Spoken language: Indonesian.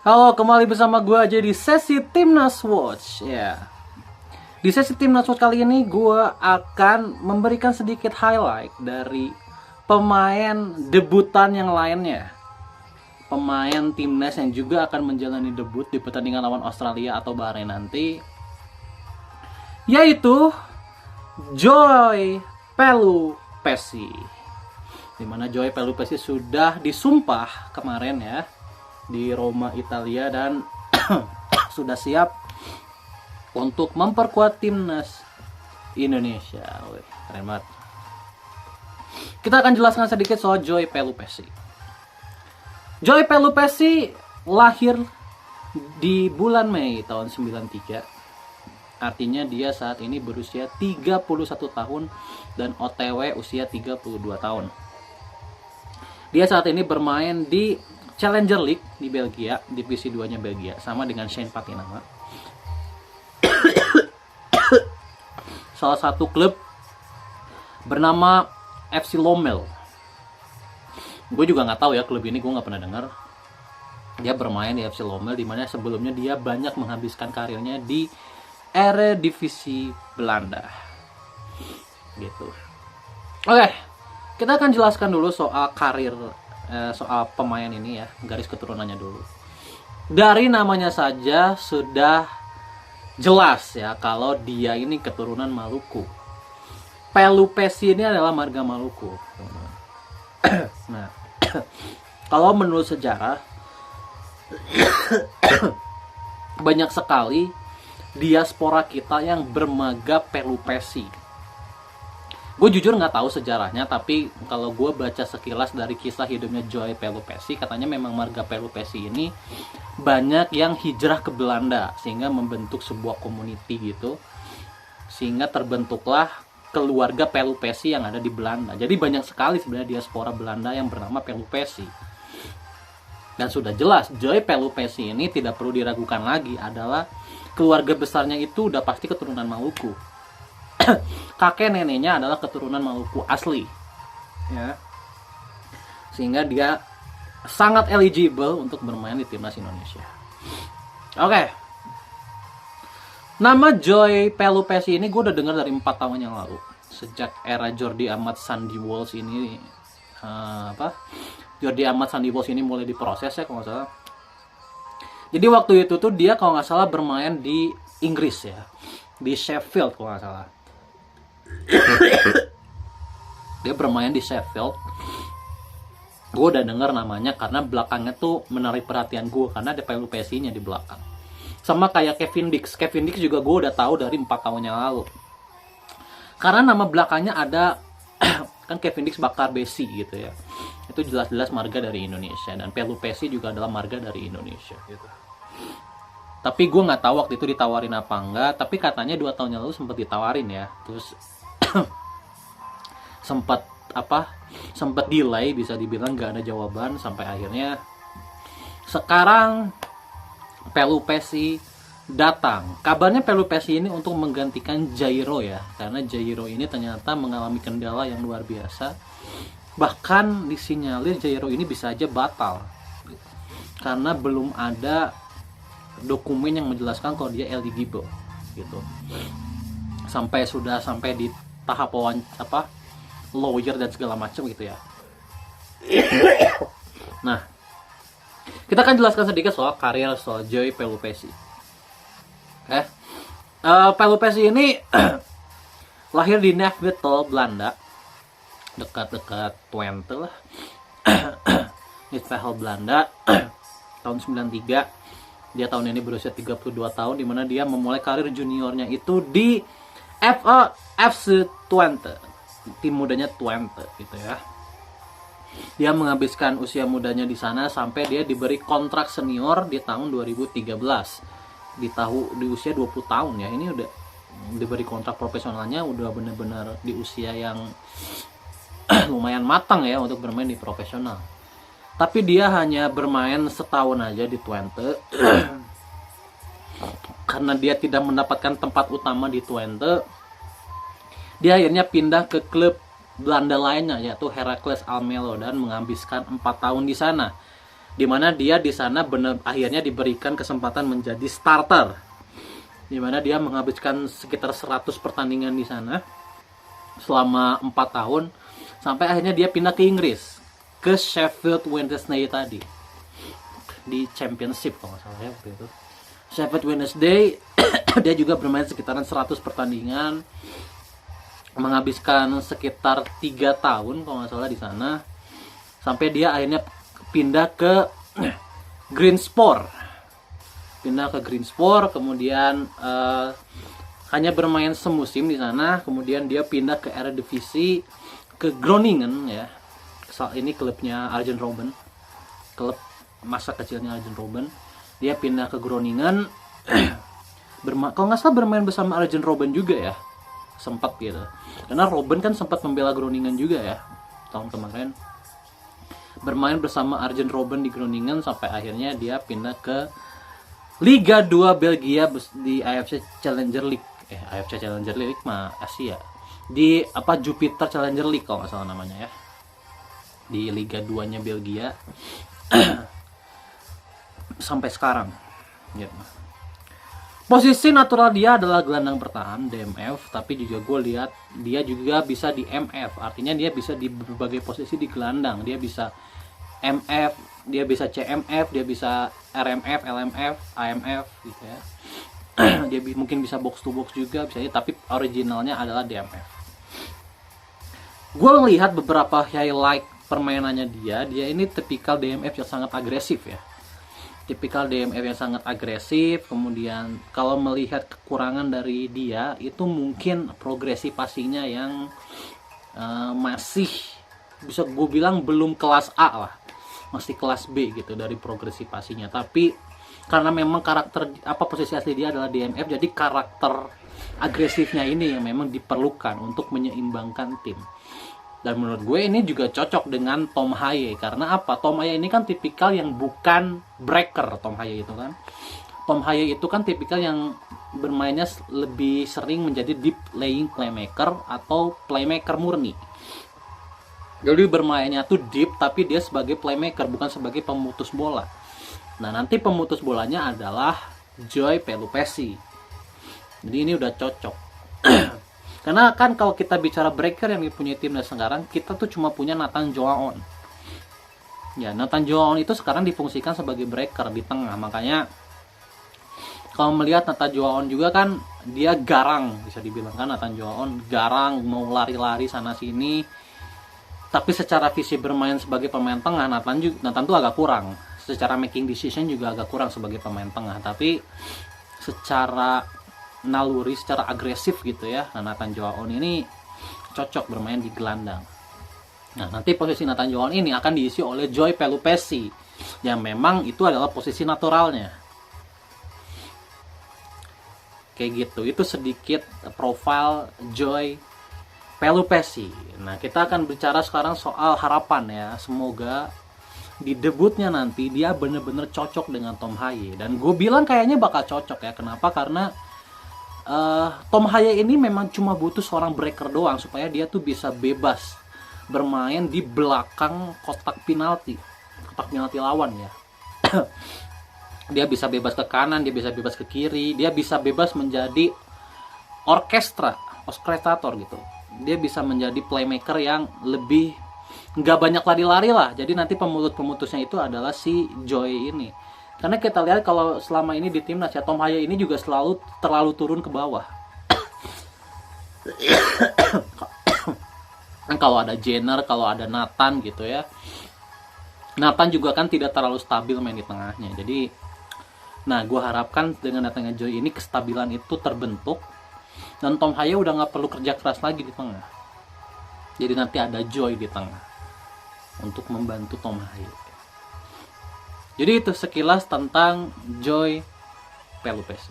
Halo, kembali bersama gue aja di sesi Timnas Watch. Ya, di sesi Timnas Watch kali ini gue akan memberikan sedikit highlight dari pemain debutan yang lainnya. Pemain timnas yang juga akan menjalani debut di pertandingan lawan Australia atau Bahrain nanti, yaitu Joy Pelupessy. Dimana Joy Pelupessy sudah disumpah kemarin ya di Roma, Italia, dan sudah siap untuk memperkuat timnas Indonesia. Wih, keren banget. Kita akan jelaskan sedikit soal Joy Pelupessy. Joy Pelupessy lahir di bulan Mei tahun 93. Artinya dia saat ini berusia 31 tahun dan OTW usia 32 tahun. Dia saat ini bermain di Challenger League di Belgia, divisi 2-nya Belgia, sama dengan Shane Patinama. Salah satu klub bernama FC Lommel. Gue juga nggak tahu ya klub ini, gue nggak pernah dengar. Dia bermain di FC Lommel, dimana sebelumnya dia banyak menghabiskan karirnya di Eredivisie Belanda. Gitu. Oke, kita akan jelaskan dulu soal karir, soal pemain ini ya, garis keturunannya dulu. Dari namanya saja sudah jelas ya kalau dia ini keturunan Maluku. Pelupessy ini adalah marga Maluku. Nah, kalau menurut sejarah banyak sekali diaspora kita yang bermarga Pelupessy. Gue jujur nggak tahu sejarahnya, tapi kalau gue baca sekilas dari kisah hidupnya Joy Pelupessy, katanya memang marga Pelupessy ini banyak yang hijrah ke Belanda sehingga membentuk sebuah community gitu, sehingga terbentuklah keluarga Pelupessy yang ada di Belanda. Jadi banyak sekali sebenarnya diaspora Belanda yang bernama Pelupessy. Dan sudah jelas Joy Pelupessy ini tidak perlu diragukan lagi, adalah keluarga besarnya itu udah pasti keturunan Maluku. Kakek neneknya adalah keturunan Maluku asli ya, sehingga dia sangat eligible untuk bermain di timnas Indonesia. Oke. Nama Joy Pelupessy ini gue udah dengar dari 4 tahun yang lalu, sejak era Jordi Amat Sandy Walsh ini Jordi Amat Sandy Walsh ini mulai diproses ya kalau nggak salah. Jadi waktu itu tuh dia kalau nggak salah bermain di Inggris ya, di Sheffield kalau nggak salah. Dia bermain di Sheffield. Gue udah denger namanya karena belakangnya tuh menarik perhatian gue, karena ada Pelupessy-nya di belakang. Sama kayak Kevin Dix. Kevin Dix juga gue udah tahu dari 4 tahun yang lalu, karena nama belakangnya ada kan Kevin Dix Bakar Besi gitu ya. Itu jelas-jelas marga dari Indonesia, dan Pelupessy juga adalah marga dari Indonesia gitu. Tapi gue nggak tahu waktu itu ditawarin apa enggak, tapi katanya 2 tahun yang lalu sempat ditawarin ya. Terus sempat delay, bisa dibilang nggak ada jawaban, sampai akhirnya sekarang Pelupessy datang. Kabarnya Pelupessy ini untuk menggantikan Jairo ya, karena Jairo ini ternyata mengalami kendala yang luar biasa. Bahkan disinyalir Jairo ini bisa aja batal karena belum ada dokumen yang menjelaskan kalau dia eligible gitu. Sampai di tahap lawyer dan segala macam gitu ya. Nah, kita akan jelaskan sedikit soal karir soal Joy Pelupessy. Pelupessy ini lahir di Nijmegen, Belanda, dekat-dekat Twente lah. Nijmegen, Belanda, tahun 93. Dia tahun ini berusia 32 tahun, dimana dia memulai karir juniornya itu di FC Twente, tim mudanya Twente gitu ya. Dia menghabiskan usia mudanya di sana sampai dia diberi kontrak senior di tahun 2013. Di usia 20 tahun ya, ini udah diberi kontrak profesionalnya, udah benar-benar di usia yang lumayan matang ya untuk bermain di profesional. Tapi dia hanya bermain setahun aja di Twente karena dia tidak mendapatkan tempat utama di Twente. Dia akhirnya pindah ke klub Belanda lainnya, yaitu Heracles Almelo, dan menghabiskan 4 tahun di sana. Dimana dia di sana akhirnya diberikan kesempatan menjadi starter, dimana dia menghabiskan sekitar 100 pertandingan di sana selama 4 tahun, sampai akhirnya dia pindah ke Inggris, ke Sheffield Wednesday tadi, di Championship kalau nggak salah ya waktu itu. Sheffield Wednesday dia juga bermain sekitaran 100 pertandingan, menghabiskan sekitar 3 tahun kalau nggak salah di sana, sampai dia akhirnya pindah ke Greensport, kemudian hanya bermain semusim di sana, kemudian dia pindah ke Eredivisie, ke Groningen ya. Ini klubnya Arjen Robben, klub masa kecilnya Arjen Robben. Dia pindah ke Groningen, kalau nggak salah bermain bersama Arjen Robben juga ya, sempat gitu. Karena Robben kan sempat membela Groningen juga ya tahun kemarin, bermain bersama Arjen Robben di Groningen sampai akhirnya dia pindah ke Liga 2 Belgia di AFC Challenger League. AFC Challenger League mah Asia. Di Jupiter Challenger League kalau nggak salah namanya ya. Di Liga 2-nya Belgia. Sampai sekarang. Ya. Posisi natural dia adalah gelandang bertahan DMF, tapi juga gue lihat dia juga bisa di MF. Artinya dia bisa di berbagai posisi di gelandang. Dia bisa MF, dia bisa CMF, dia bisa RMF, LMF, AMF gitu ya. Dia mungkin bisa box to box juga bisa, tapi originalnya adalah DMF. Gue melihat beberapa highlight permainannya dia ini tipikal DMF yang sangat agresif ya. Kemudian kalau melihat kekurangan dari dia itu mungkin progresi passingnya yang masih bisa gue bilang belum kelas A lah, masih kelas B gitu dari progresi passingnya. Tapi karena memang posisi asli dia adalah DMF, jadi karakter agresifnya ini yang memang diperlukan untuk menyeimbangkan tim. Dan menurut gue ini juga cocok dengan Tom Haye. Karena apa? Tom Haye ini kan tipikal yang bukan breaker. Tom Haye itu kan tipikal yang bermainnya lebih sering menjadi deep laying playmaker atau playmaker murni. Jadi bermainnya tuh deep, tapi dia sebagai playmaker, bukan sebagai pemutus bola. Nah, nanti pemutus bolanya adalah Joy Pelupessy. Jadi ini udah cocok. Karena kan kalau kita bicara breaker yang dipunyai timnas sekarang, kita tuh cuma punya Nathan Joaon. Ya, Nathan Joaon itu sekarang difungsikan sebagai breaker di tengah. Makanya kalau melihat Nathan Joaon juga kan dia garang, bisa dibilang kan Nathan Joaon garang, mau lari-lari sana sini. Tapi secara visi bermain sebagai pemain tengah, Nathan tuh agak kurang. Secara making decision juga agak kurang sebagai pemain tengah. Tapi secara naluri, secara agresif gitu ya, Nathan Joaon ini cocok bermain di gelandang. Nah, nanti posisi Nathan Joaon ini akan diisi oleh Joy Pelupessy yang memang itu adalah posisi naturalnya. Kayak gitu. Itu sedikit profil Joy Pelupessy. Nah, kita akan bicara sekarang soal harapan ya. Semoga di debutnya nanti dia bener-bener cocok dengan Tom Haye. Dan gue bilang kayaknya bakal cocok ya. Kenapa? Karena Tom Haye ini memang cuma butuh seorang breaker doang supaya dia tuh bisa bebas bermain di belakang kotak penalti lawan ya. Dia bisa bebas ke kanan, dia bisa bebas ke kiri, dia bisa bebas menjadi orkestrator gitu. Dia bisa menjadi playmaker yang lebih nggak banyak lari-lari lah. Jadi nanti pemutusnya itu adalah si Joy ini. Karena kita lihat kalau selama ini di timnas ya, Tom Haye ini juga selalu terlalu turun ke bawah. Kalau ada Jenner, kalau ada Nathan gitu ya. Nathan juga kan tidak terlalu stabil main di tengahnya. Jadi, nah gue harapkan dengan datangnya Joy ini kestabilan itu terbentuk. Dan Tom Haye udah nggak perlu kerja keras lagi di tengah. Jadi nanti ada Joy di tengah untuk membantu Tom Haye. Jadi itu sekilas tentang Joy Pelupessy.